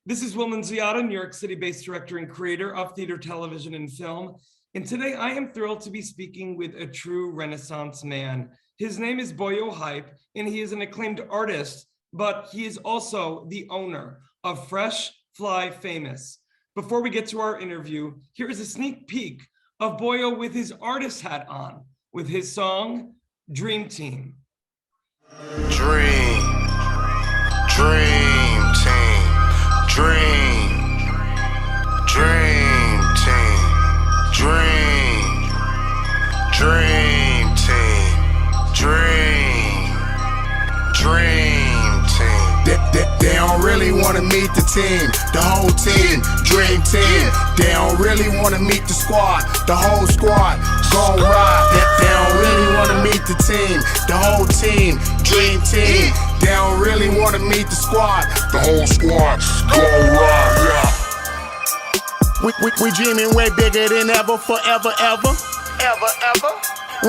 This is Will Nunziata, New York City-based director and creator of theater, television, and film. And today I am thrilled to be speaking with a true Renaissance man. His name is BOYO HYPE, and he is an acclaimed artist, but he is also the owner of Fresh Fly Famous. Before we get to our interview, here is a sneak peek of BOYO with his artist hat on, with his song, Dream Team. Dream team, dream team, dream team, dream team. They don't really want to meet the team, the whole team, dream team. They don't really want to meet the squad, the whole squad, gon' ride. They don't really want to meet the team, the whole team, dream team. They don't really want to meet the squad, the whole squad, gon' ride. Yeah. We dreaming way bigger than ever, forever, ever.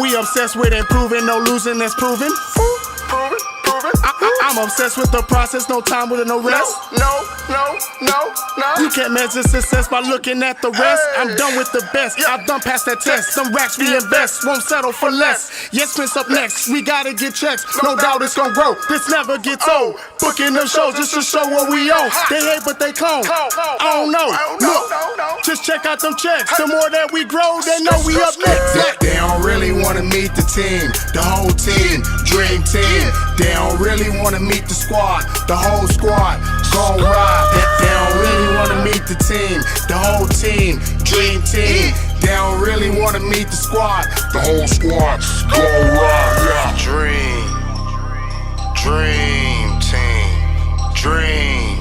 We obsessed with improving, no losing, that's proven. Proven. I'm obsessed with the process, no time with no rest. No. You can't measure success by looking at the rest. I'm done with the best, I've done past that test. Some racks we invest, won't settle for less. Yes, Prince up next, we gotta get checks. No doubt it's gonna grow, this never gets old. Booking them shows just to show what we own. They hate but they clone, I don't know. Look, just check out them checks. The more that we grow, they know we up next. They don't really wanna meet the team, the whole team, dream team. They don't really wanna meet the squad, the whole squad, gon' ride. They don't really wanna meet the team, the whole team, dream team. They don't really wanna meet the squad, the whole squad, gon' ride. Yeah. Dream team, dream.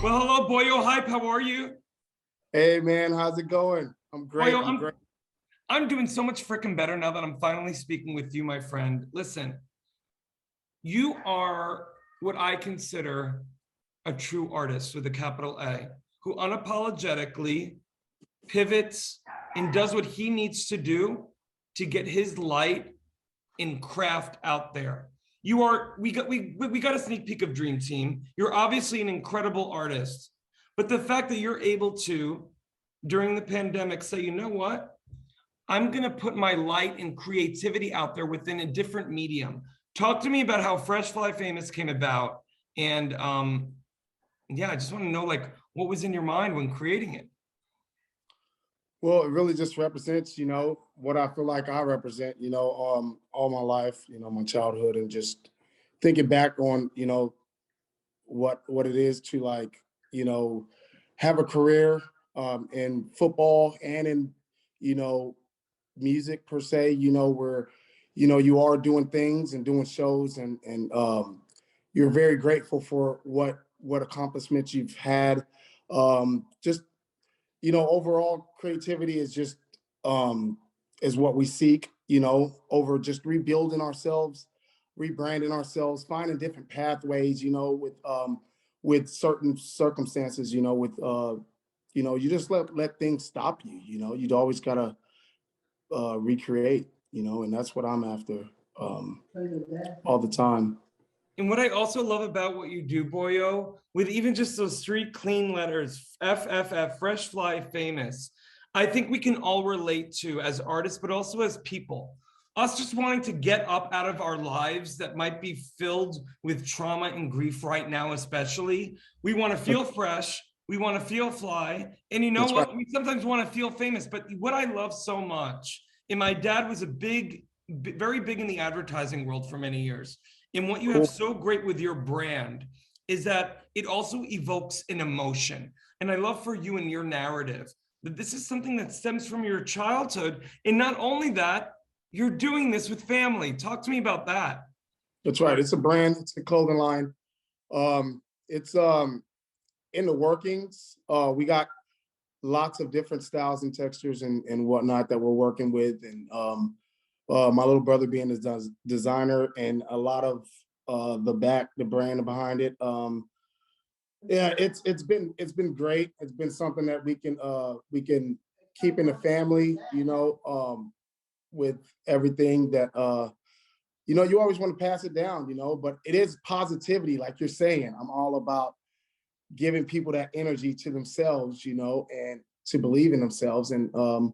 Well, hello, BOYO HYPE, how are you? Hey man, how's it going? I'm great. BOYO, I'm doing so much freaking better now that I'm finally speaking with you, my friend. Listen, you are what I consider a true artist with a capital A, who unapologetically pivots and does what he needs to do to get his light and craft out there. You are, we got a sneak peek of Dream Team. You're obviously an incredible artist, but the fact that you're able to, during the pandemic, say, you know what? I'm gonna put my light and creativity out there within a different medium. Talk to me about how Fresh Fly Famous came about. And yeah, I just want to know, like, what was in your mind when creating it? Well, it really just represents, what I feel like I represent, all my life, my childhood, and just thinking back on, what it is to, like, have a career in football and in, music per se, where you are doing things and doing shows, and you're very grateful for what accomplishments you've had. Just, overall creativity is just is what we seek, over just rebuilding ourselves, rebranding ourselves, finding different pathways, with certain circumstances, you just let things stop you, you'd always gotta recreate, and that's what I'm after all the time. And what I also love about what you do, BOYO, with even just those 3 clean letters, FFF, Fresh Fly Famous, I think we can all relate to as artists, but also as people. Us just wanting to get up out of our lives that might be filled with trauma and grief right now, especially. We want to feel fresh. We want to feel fly. And you know That's what? right. We sometimes want to feel famous, but what I love so much, and my dad was very big in the advertising world for many years. And what you have so great with your brand is that it also evokes an emotion. And I love for you and your narrative that this is something that stems from your childhood. And not only that, you're doing this with family. Talk to me about that. That's right. It's a brand. It's a clothing line. It's in the workings. We got lots of different styles and textures and whatnot that we're working with. And my little brother being a designer, and a lot of the brand behind it. Yeah, it's been great. It's been something that we can keep in the family, with everything that you always want to pass it down, but it is positivity, like you're saying. I'm all about giving people that energy to themselves, you know, and to believe in themselves and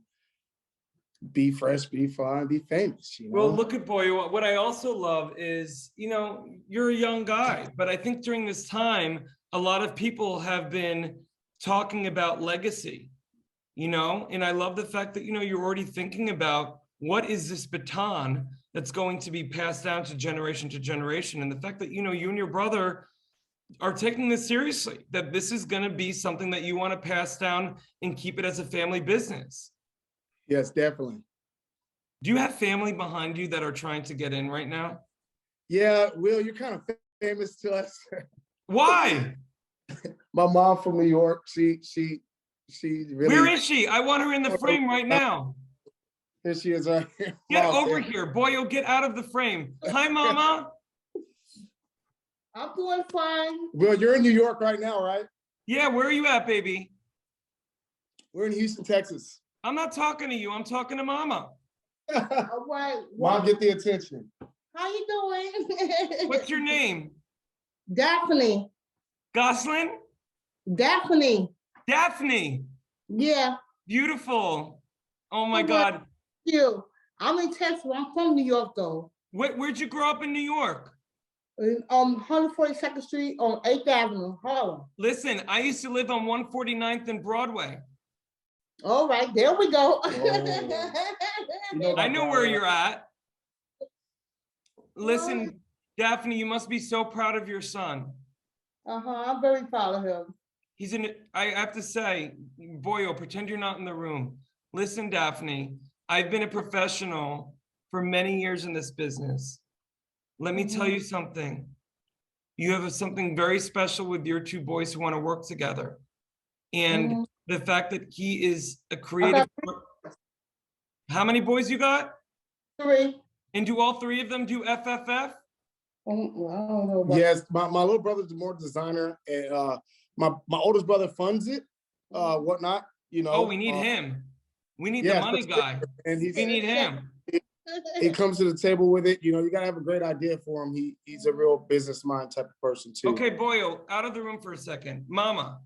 be fresh, be fine, be famous, you know. Well, look at Boyo. What I also love is, you know, you're a young guy, but I think during this time, a lot of people have been talking about legacy, you know, and I love the fact that, you know, you're already thinking about what is this baton that's going to be passed down to generation. And the fact that, you know, you and your brother are taking this seriously, that this is going to be something that you want to pass down and keep it as a family business. Yes, definitely. Do you have family behind you that are trying to get in right now? Yeah, Will, you're kind of famous to us. Why? My mom from New York, she really. Where is she? I want her in the frame right now. Here she is right here. Get Mom's over here. here. Boyo, get out of the frame. Hi, Mama. I'm doing fine. Will, you're in New York right now, right? Yeah, where are you at, baby? We're in Houston, Texas. I'm not talking to you. I'm talking to Mama. All right. Mom, get the attention. How you doing? What's your name? Daphne. Goslin? Daphne. Daphne. Yeah. Beautiful. Oh my Oh, God. You. I'm in Texas. I'm from New York though. Where'd you grow up in New York? In 142nd Street on 8th Avenue, Harlem. Listen, I used to live on 149th and Broadway. All right, there we go. You know I know where you're at. Well- Listen, Daphne, you must be so proud of your son. I'm very proud of him. He's in, I have to say, Boyo, pretend you're not in the room. Listen, Daphne, I've been a professional for many years in this business. Let me tell you something. You have something very special with your two boys who want to work together. And the fact that he is a creative. How many boys you got? 3. And do all 3 of them do FFF? I don't know about Yes, my little brother's more designer, and my oldest brother funds it, whatnot. You know. Oh, we need him. We need the yeah, money guy. and We need him. he comes to the table with it. You know, you gotta have a great idea for him. He's a real business mind type of person too. Okay, Boyo, out of the room for a second. Mama,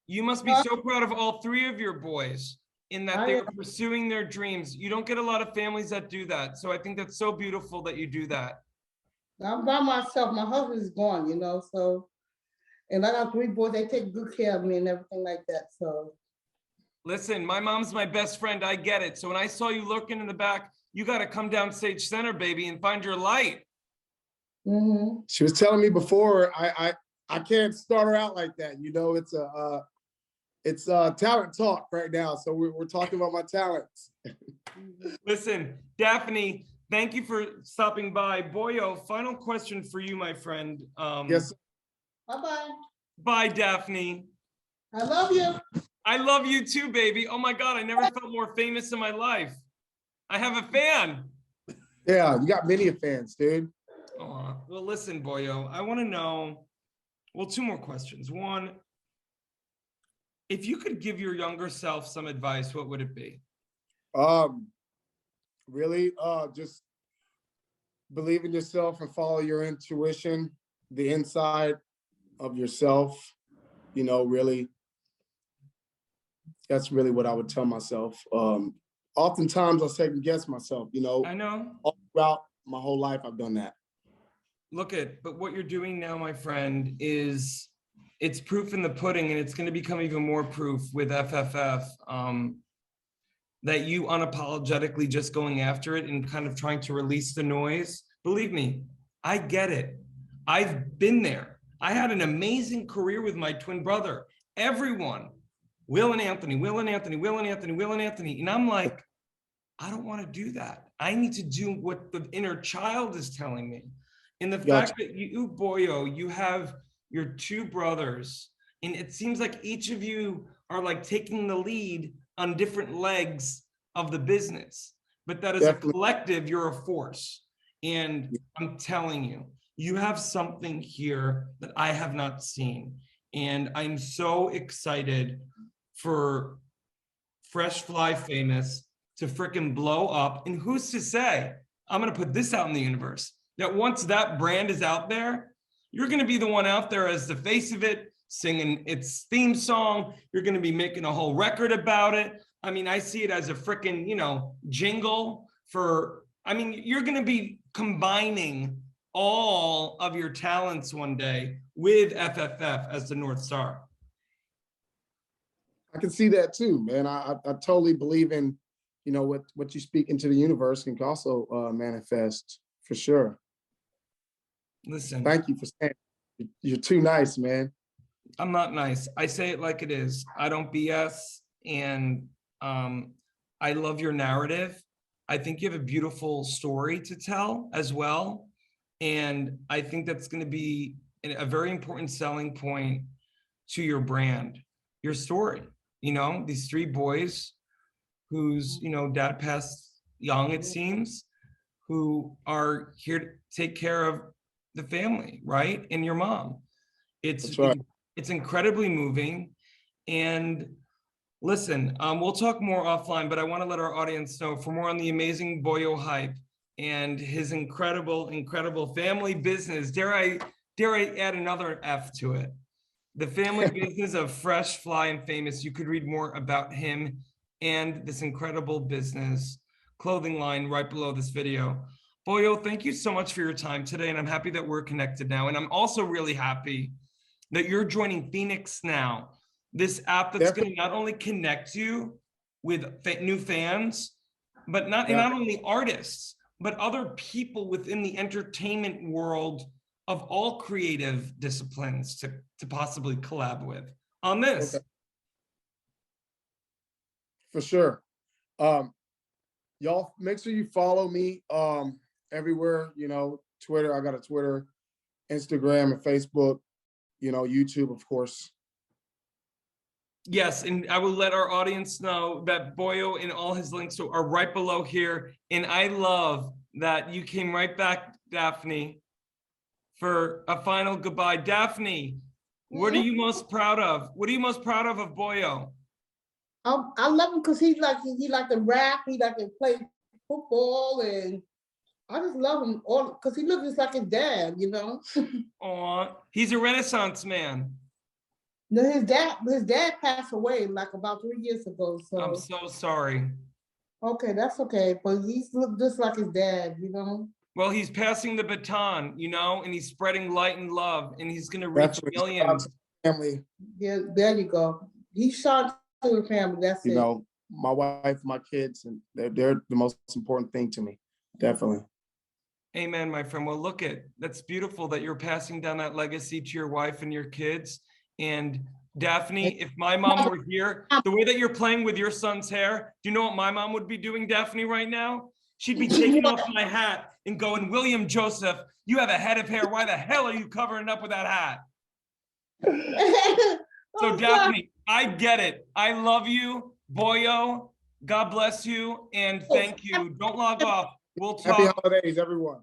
you must be so proud of all 3 of your boys in that they are pursuing their dreams. You don't get a lot of families that do that. So I think that's so beautiful that you do that. I'm by myself. My husband is gone, you know, so, and I got 3 boys. They take good care of me and everything like that. So, Listen, my mom's my best friend. I get it. So when I saw you lurking in the back, you got to come down stage center, baby, and find your light. She was telling me before, I can't start her out like that. You know, it's talent talk right now. So we're talking about my talents. Listen, Daphne, thank you for stopping by. Boyo, final question for you, my friend. Yes. bye-bye. Bye, Daphne. I love you. I love you too, baby. Oh my God, I never felt more famous in my life. I have a fan. Yeah, you got many fans, dude. Well, listen, Boyo, I want to know, well, 2 more questions. One, if you could give your younger self some advice, what would it be? Really, just believe in yourself and follow your intuition, the inside of yourself, you know, really. That's really what I would tell myself. Oftentimes I second guess myself, you know. I know. All throughout my whole life, I've done that. But what you're doing now, my friend, is it's proof in the pudding, and it's going to become even more proof with FFF, that you unapologetically just going after it and kind of trying to release the noise. Believe me, I get it. I've been there. I had an amazing career with my twin brother. Everyone, Will and Anthony, Will and Anthony, Will and Anthony, Will and Anthony. And I'm like, I don't want to do that. I need to do what the inner child is telling me. And the fact that you, Boyo, you have your 2 brothers, and it seems like each of you are like taking the lead on different legs of the business, but that as a collective, you're a force. And I'm telling you, you have something here that I have not seen. And I'm so excited for Fresh Fly Famous to frickin' blow up. And who's to say, I'm gonna put this out in the universe, that once that brand is out there, you're gonna be the one out there as the face of it, singing its theme song. You're going to be making a whole record about it. I mean, I see it as a freaking, you know, jingle for, I mean, you're going to be combining all of your talents one day with FFF as the North Star. I can see that too, man. I totally believe in, you know, what you speak into the universe can also manifest for sure. Listen, Thank you for saying it. You're too nice, man. I'm not nice. I say it like it is. I don't BS. And I love your narrative. I think you have a beautiful story to tell as well. And I think that's going to be a very important selling point to your brand, your story. You know, these three boys whose, you know, dad passed young, it seems, who are here to take care of the family, right? And your mom. That's right. It's incredibly moving. And listen, we'll talk more offline, but I want to let our audience know for more on the amazing BOYO Hype and his incredible, incredible family business. Dare I add another F to it? The family business of Fresh, Fly, and Famous. You could read more about him and this incredible business clothing line right below this video. BOYO, thank you so much for your time today, and I'm happy that we're connected now. And I'm also really happy that you're joining FENIX now, this app that's going to not only connect you with new fans, but not only artists, but other people within the entertainment world of all creative disciplines to possibly collab with on this. Okay. For sure. Y'all make sure you follow me everywhere, you know, Twitter. I got a Twitter, Instagram, and Facebook, you know, YouTube, of course. Yes, and I will let our audience know that BOYO and all his links are right below here. And I love that you came right back, Daphne, for a final goodbye. Daphne, what are you most proud of? What are you most proud of BOYO? I love him because he like to rap, he like to play football, and I just love him all because he looks just like his dad, you know. Aw, he's a Renaissance man. No, his dad passed away like about 3 years ago. So I'm so sorry. Okay, that's okay, but he's look just like his dad, you know. Well, he's passing the baton, you know, and he's spreading light and love, and he's gonna reach millions. Family. Yeah, there you go. He shot to the family. That's you it. know, my wife, my kids, and they're the most important thing to me. Definitely. Amen, my friend. Well, that's beautiful that you're passing down that legacy to your wife and your kids. And Daphne, if my mom were here, the way that you're playing with your son's hair, do you know what my mom would be doing, Daphne, right now? She'd be taking off my hat and going, William Joseph, you have a head of hair. Why the hell are you covering up with that hat? So Daphne, I get it. I love you, BOYO. God bless you and thank you. Don't log off. We'll talk. Happy holidays, everyone.